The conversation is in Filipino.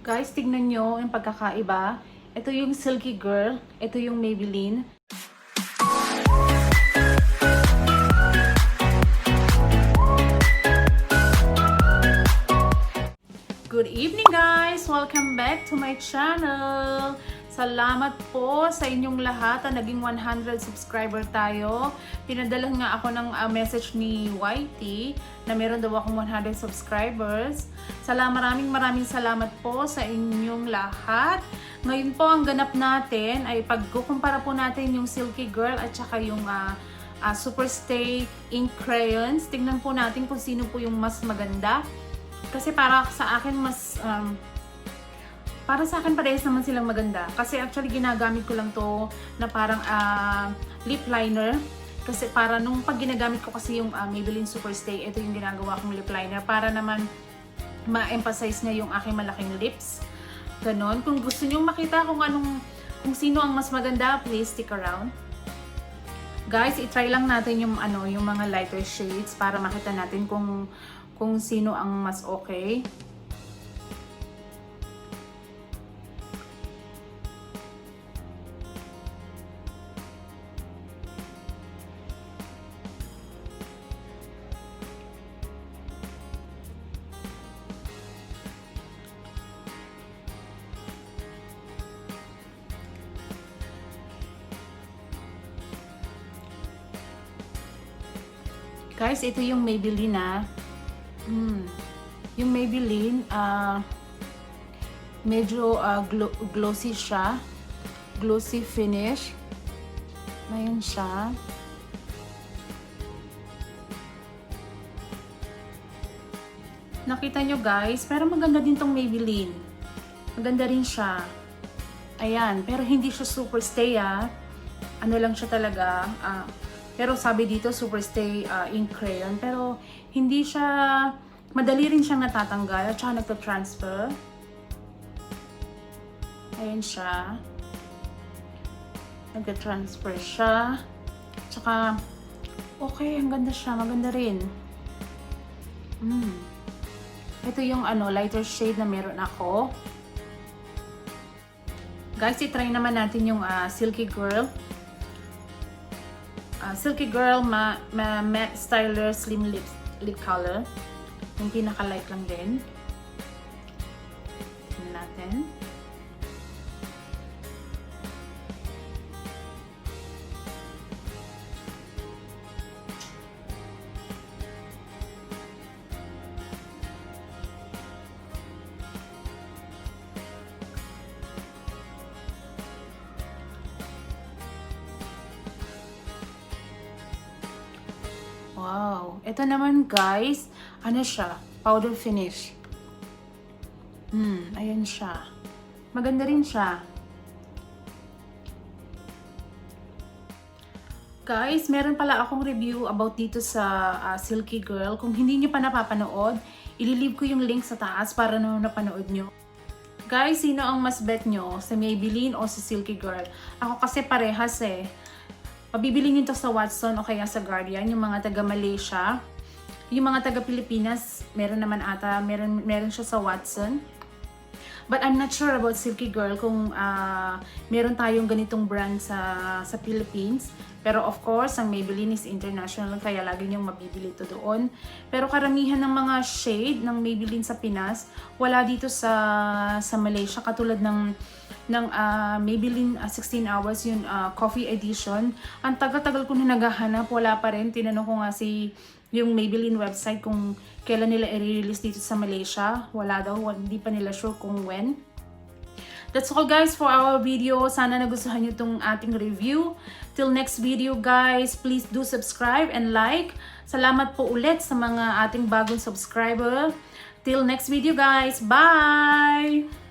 Guys, tignan nyo yung pagkakaiba. Ito yung Silkygirl. Ito yung Maybelline. Good evening guys! Welcome back to my channel! Salamat po sa inyong lahat na naging 100 subscriber tayo. Pinadala nga ako ng message ni YT na meron daw akong 100 subscribers. Maraming salamat po sa inyong lahat. Ngayon po ang ganap natin ay pagkukumpara po natin yung Silkygirl at saka yung Superstay ink crayons. Tingnan po natin kung sino po yung mas maganda. Kasi para sa akin para sa akin parehas naman silang maganda. Kasi actually ginagamit ko lang to na parang lip liner. Kasi para nung pag ginagamit ko kasi yung Maybelline Superstay, ito yung ginagawa kong lip liner para naman ma-emphasize niya yung aking malaking lips. Ganon. Kung gusto niyo makita kung sino ang mas maganda, please stick around. Guys, i-try lang natin yung yung mga lighter shades para makita natin kung sino ang mas okay. Guys, ito yung Maybelline Yung Maybelline, medyo glossy siya. Glossy finish. Ayan siya. Nakita nyo guys, pero maganda din tong Maybelline. Maganda rin siya. Ayan, pero hindi siya Superstay Ano lang siya talaga. Pero sabi dito, Superstay ink crayon. Pero hindi siya, madali rin siyang natatanggal at saka nagta-transfer. Ayan siya. Nagta-transfer siya. Tsaka, okay, ang ganda siya. Maganda rin. Ito yung lighter shade na meron ako. Guys, i-try naman natin yung Silkygirl. Silkygirl Matte Styler Slim Lip Color. Yung pinaka-light lang din. Tignan natin. Wow! Ito naman guys, ano siya? Powder finish. Ayan siya. Maganda rin siya. Guys, meron pala akong review about dito sa Silkygirl. Kung hindi nyo pa napapanood, ililive ko yung link sa taas para naman napanood nyo. Guys, sino ang mas bet nyo? Sa Maybelline o sa Silkygirl? Ako kasi parehas Pabibili nyo to sa Watson o kaya sa Guardian, yung mga taga Malaysia. Yung mga taga Pilipinas, meron naman ata, meron siya sa Watson. But I'm not sure about Silkygirl kung meron tayong ganitong brand sa Philippines. Pero of course, ang Maybelline is international, kaya lagi nyong mabibili ito doon. Pero karamihan ng mga shade ng Maybelline sa Pinas, wala dito sa Malaysia. Katulad ng Maybelline 16 hours, yung coffee edition. Ang tagal-tagal ko na naghahanap, wala pa rin. Tinanong ko nga yung Maybelline website kung kailan nila i-release dito sa Malaysia. Wala daw, hindi pa nila sure kung when. That's all guys for our video. Sana nagustuhan nyo itong ating review. Till next video guys, please do subscribe and like. Salamat po ulit sa mga ating bagong subscriber. Till next video guys, bye!